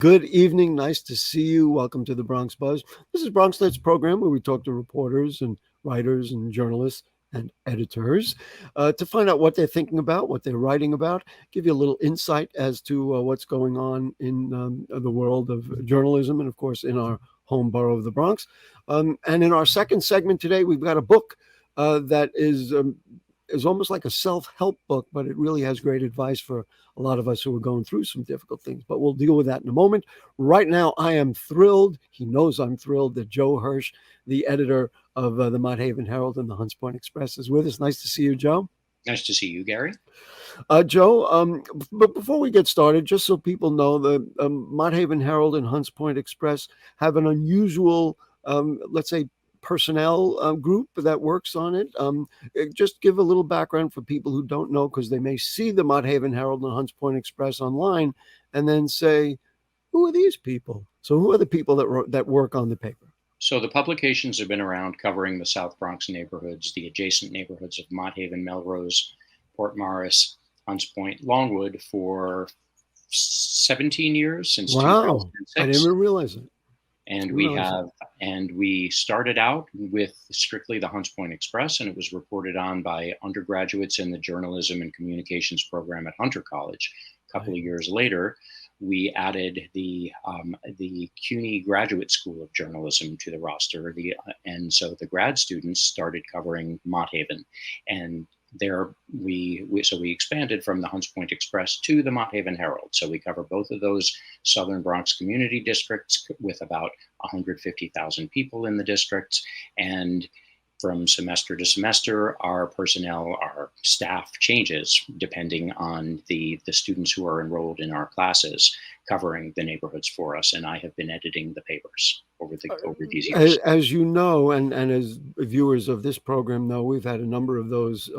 Good evening. Nice to see you. Welcome to the Bronx Buzz. This is BronxNet's program where we talk to reporters and writers and journalists and editors to find out what they're thinking about, what they're writing about, give you a little insight as to what's going on in the world of journalism and, of course, in our home borough of the Bronx. And in our second segment today, we've got a book that is almost like a self-help book, but it really has great advice for a lot of us who are going through some difficult things. But we'll deal with that in a moment. Right now, I am thrilled. He knows I'm thrilled that Joe Hirsch, the editor of the Mott Herald and the Hunts Point Express, is with us. Nice to see you, Joe. Nice to see you, Gary. Joe, but before we get started, just so people know, the Mott Herald and Hunts Point Express have an unusual, let's say, personnel group that works on it. Just give a little background for people who don't know, because they may see the Mott Herald and Hunts Point Express online and then say, who are these people? So who are the people that work on the paper? So the publications have been around covering the South Bronx neighborhoods, the adjacent neighborhoods of Mott Haven, Melrose, Port Morris, Hunts Point, Longwood for 17 years, since Wow, 2006. I didn't even realize it. And we started out with strictly the Hunts Point Express, and it was reported on by undergraduates in the journalism and communications program at Hunter College. A couple of years later, we added the CUNY Graduate School of Journalism to the roster, and so the grad students started covering Mott Haven, and there we expanded from the Hunts Point Express to the Mott Haven Herald. So we cover both of those southern Bronx community districts with about 150,000 people in the districts. And from semester to semester, our staff changes depending on the students who are enrolled in our classes covering the neighborhoods for us. And I have been editing the papers over these years. As you know, and as viewers of this program know, we've had a number of those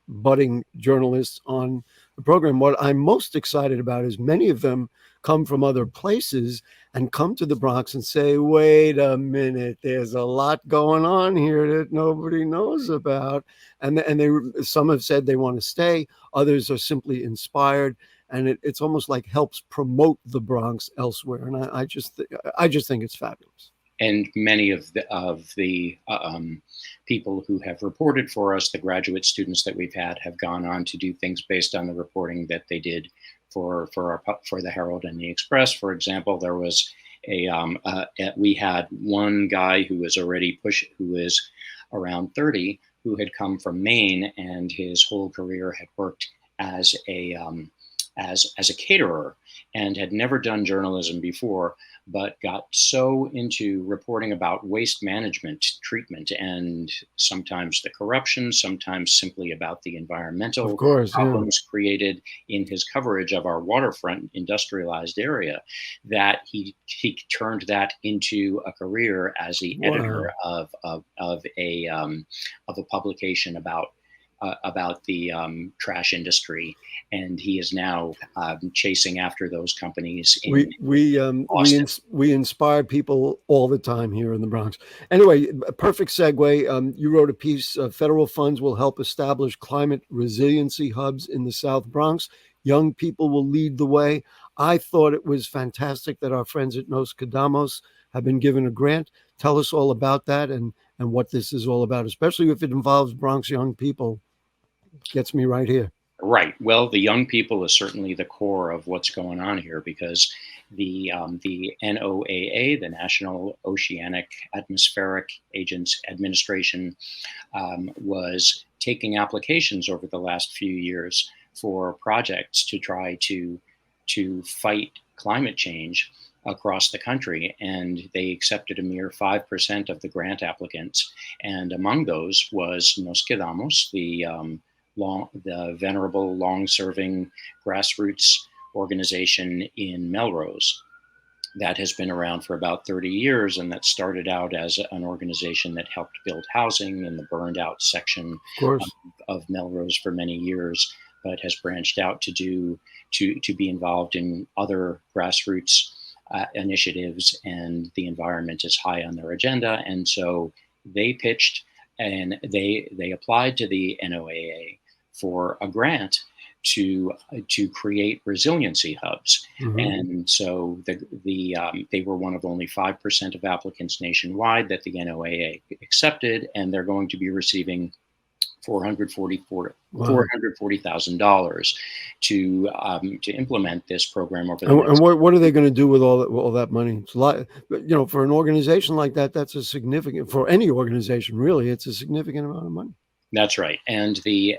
budding journalists on the program. What I'm most excited about is many of them come from other places and come to the Bronx and say, wait a minute, there's a lot going on here that nobody knows about. And some have said they want to stay. Others are simply inspired. And it's almost like helps promote the Bronx elsewhere. And I just think it's fabulous. And many of the people who have reported for us, the graduate students that we've had, have gone on to do things based on the reporting that they did for the Herald and the Express. For example, there was we had one guy who was who is around 30, who had come from Maine, and his whole career had worked as a caterer and had never done journalism before, but got so into reporting about waste management, treatment, and sometimes the corruption, sometimes simply about the environmental problems created in his coverage of our waterfront industrialized area, that he turned that into a career as the editor of a publication about the trash industry, and he is now chasing after those companies. We inspire people all the time here in the Bronx. Anyway, a perfect segue. You wrote a piece: federal funds will help establish climate resiliency hubs in the South Bronx. Young people will lead the way. I thought it was fantastic that our friends at Nos Cadamos have been given a grant. Tell us all about that and what this is all about, especially if it involves Bronx young people. Gets me right here. Right. Well, the young people is certainly the core of what's going on here, because the NOAA, the National Oceanic Atmospheric Administration, was taking applications over the last few years for projects to try to fight climate change across the country, and they accepted a mere 5% of the grant applicants. And among those was Nos Quedamos, the venerable, long-serving grassroots organization in Melrose that has been around for about 30 years, and that started out as an organization that helped build housing in the burned-out section of Melrose for many years, but has branched out to be involved in other grassroots initiatives, and the environment is high on their agenda. And so they pitched, and they applied to the NOAA for a grant to create resiliency hubs. Mm-hmm. And so they were one of only 5% of applicants nationwide that the NOAA accepted, and they're going to be receiving $440,000 to implement this program over the next. And what are they going to do with all that money? It's a lot, for an organization like that. That's a significant, for any organization, really. It's a significant amount of money. That's right, and the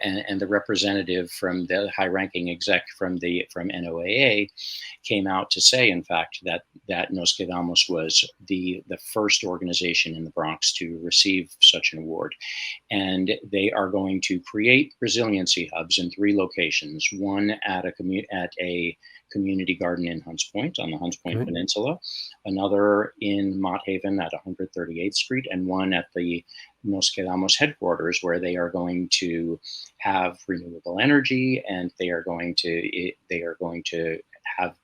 representative from the high-ranking exec from NOAA came out to say, in fact, that Nos Quedamos was the first organization in the Bronx to receive such an award, and they are going to create resiliency hubs in 3 locations: one at a community garden in Hunts Point on the Hunts Point Peninsula, another in Mott Haven at 138th Street, and one at the Nos Quedamos headquarters, where they are going to have renewable energy, and they are going to have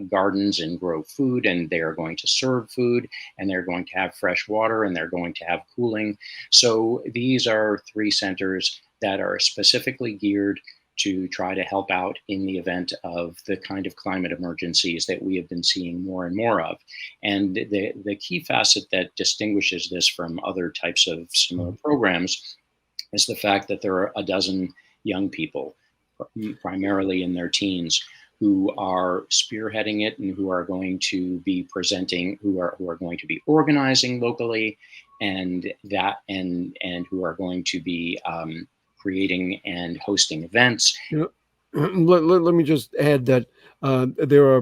gardens and grow food, and they are going to serve food, and they're going to have fresh water, and they're going to have cooling. So these are 3 centers that are specifically geared to try to help out in the event of the kind of climate emergencies that we have been seeing more and more of. And the key facet that distinguishes this from other types of similar programs is the fact that there are a dozen young people, primarily in their teens, who are spearheading it and who are going to be presenting, who are going to be organizing locally, and who are going to be creating and hosting events. Let me just add that there are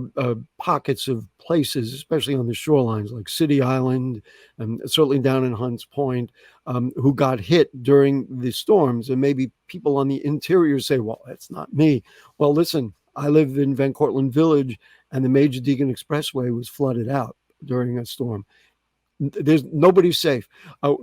pockets of places, especially on the shorelines, like City Island, and certainly down in Hunts Point, who got hit during the storms. And maybe people on the interior say, well, that's not me. Well, listen, I live in Van Cortlandt Village, and the Major Deegan Expressway was flooded out during a storm. There's nobody's safe.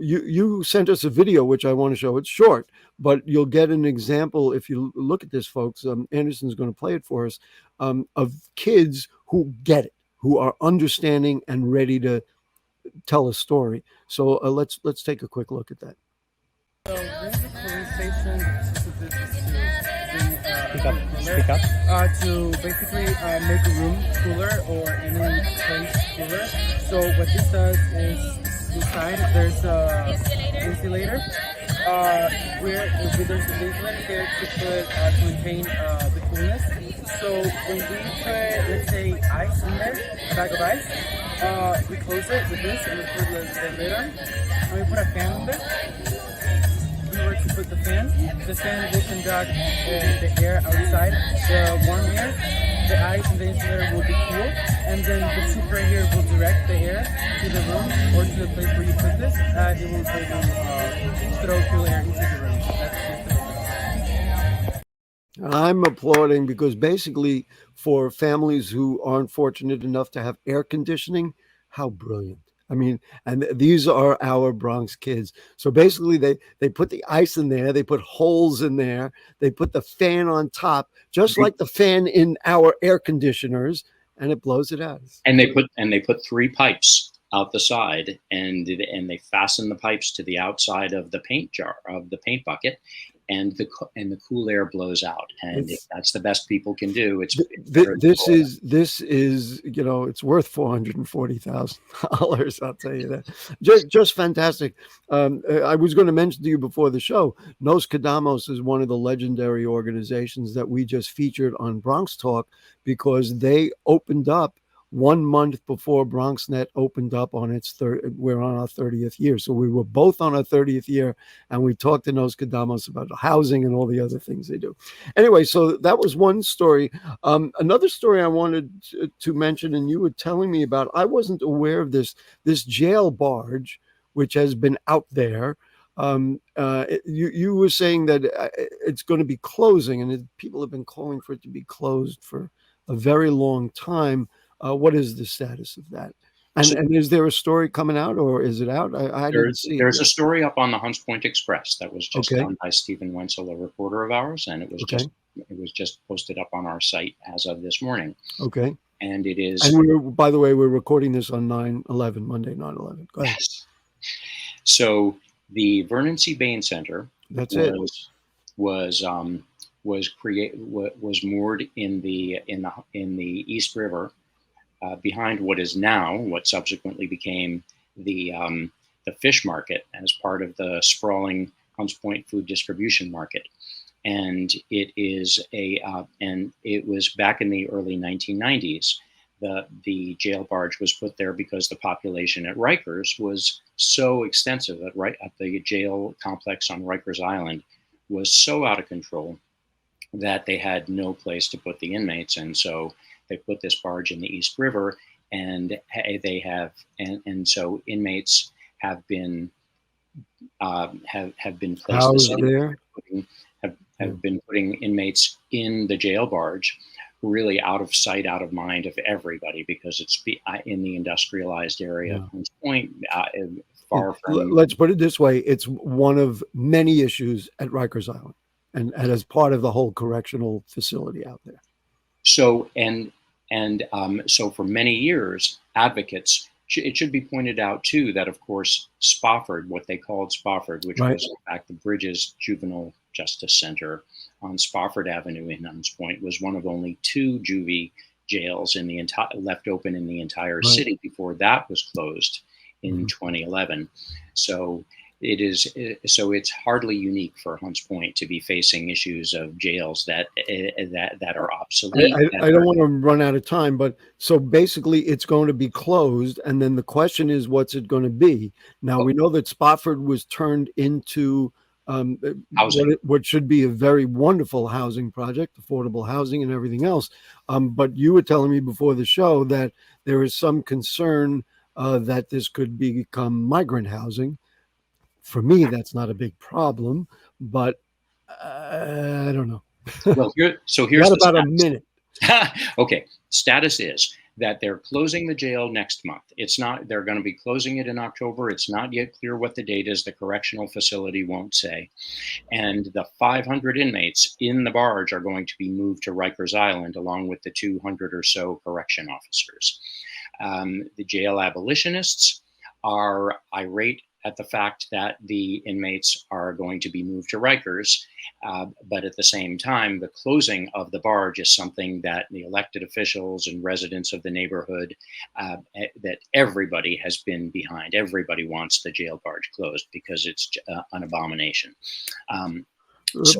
You sent us a video, which I want to show. It's short, but you'll get an example if you look at this, folks. Anderson's going to play it for us, of kids who get it, who are understanding and ready to tell a story. So let's take a quick look at that. So this is a police station. Speak up. To basically make a room cooler or any place cooler. So what this does is inside there's a insulator. Where there's an insulator there to maintain the coolness. So when we put, let's say, ice in there, a bag of ice, we close it with this and we put the lid on, and we put a fan on there. To put the fan will conduct the air outside, the warm air, the ice and the insulator will be cool, and then the tube right here will direct the air to the room or to the place where you put this. It will throw cool air into the room. That's I'm applauding because basically for families who aren't fortunate enough to have air conditioning, how brilliant. I mean, and these are our Bronx kids. So basically they put the ice in there, they put holes in there, they put the fan on top, just like the fan in our air conditioners, and it blows it out. And they put 3 pipes out the side, and they fasten the pipes to the outside of the paint jar, of the paint bucket, and the cool air blows out, and that's the best people can do. This is it's worth $440,000. I'll tell you that. Just fantastic. I was going to mention to you before the show, Nos Quedamos is one of the legendary organizations that we just featured on Bronx Talk because they opened up 1 month before BronxNet opened up on its we're on our 30th year. So we were both on our 30th year, and we talked to Nos Quedamos about housing and all the other things they do. Anyway, so that was one story. Another story I wanted to mention, and you were telling me about, I wasn't aware of this jail barge, which has been out there. You were saying that it's going to be closing, and people have been calling for it to be closed for a very long time. What is the status of that? And is there a story coming out, or is it out? I didn't see. There's a story up on the Hunts Point Express that was just done by Stephen Wenzel, a reporter of ours, and it was just posted up on our site as of this morning. Okay. And it is. And by the way, we're recording this on 9/11, Monday, 9/11. Go ahead. Yes. So the Vernon C. Bain Center. was moored in the East River behind what subsequently became the fish market as part of the sprawling Hunts Point food distribution market. And it was back in the early 1990s. The jail barge was put there because the population at Rikers was so extensive at the jail complex on Rikers Island was so out of control that they had no place to put the inmates, and so they put this barge in the East River, and so inmates have been placed housed there. Have been putting inmates in the jail barge, really out of sight, out of mind of everybody, because it's in the industrialized area of Hunts Point, far from. Let's put it this way: it's one of many issues at Rikers Island, and as part of the whole correctional facility out there. So so for many years, advocates. It should be pointed out too that, of course, Spofford, what they called Spofford, which was in fact the Bridges Juvenile Justice Center on Spofford Avenue in Hunts Point, was one of only 2 juvie jails in the left open in the entire city before that was closed in 2011. So it's hardly unique for Hunts Point to be facing issues of jails that are obsolete. I don't want to run out of time, but so basically it's going to be closed, and then the question is, what's it going to be? Now we know that Spofford was turned into what should be a very wonderful housing project, affordable housing and everything else. But you were telling me before the show that there is some concern that this could become migrant housing. For me, that's not a big problem, but I don't know. Well, here's about a minute. Okay, status is that they're closing the jail next month. They're going to be closing it in October. It's not yet clear what the date is. The correctional facility won't say. And the 500 inmates in the barge are going to be moved to Rikers Island, along with the 200 or so correction officers. The jail abolitionists are irate at the fact that the inmates are going to be moved to Rikers. But at the same time, the closing of the barge is something that the elected officials and residents of the neighborhood, that everybody has been behind. Everybody wants the jail barge closed because it's an abomination.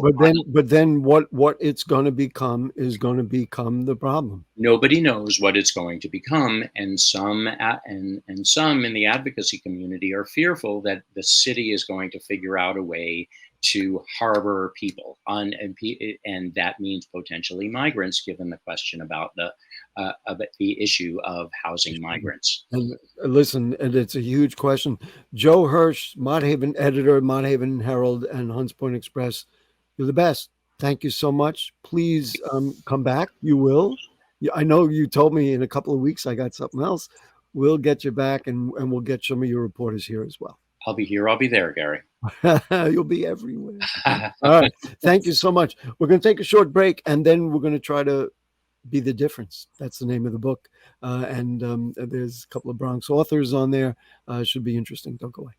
But then what it's going to become is going to become the problem. Nobody knows what it's going to become, and some in the advocacy community are fearful that the city is going to figure out a way to harbor people and that means potentially migrants, given the question about the issue of housing migrants. And listen, and it's a huge question. Joe Hirsch, Mott Haven editor, Mott Haven Herald and Hunts Point Express, you're the best. Thank you so much. Please come back. You will. I know you told me in a couple of weeks I got something else. We'll get you back, and we'll get some of your reporters here as well. I'll be here. I'll be there, Gary. You'll be everywhere. All right. Thank you so much. We're going to take a short break, and then we're going to try to be the difference. That's the name of the book. And there's a couple of Bronx authors on there. Should be interesting. Don't go away.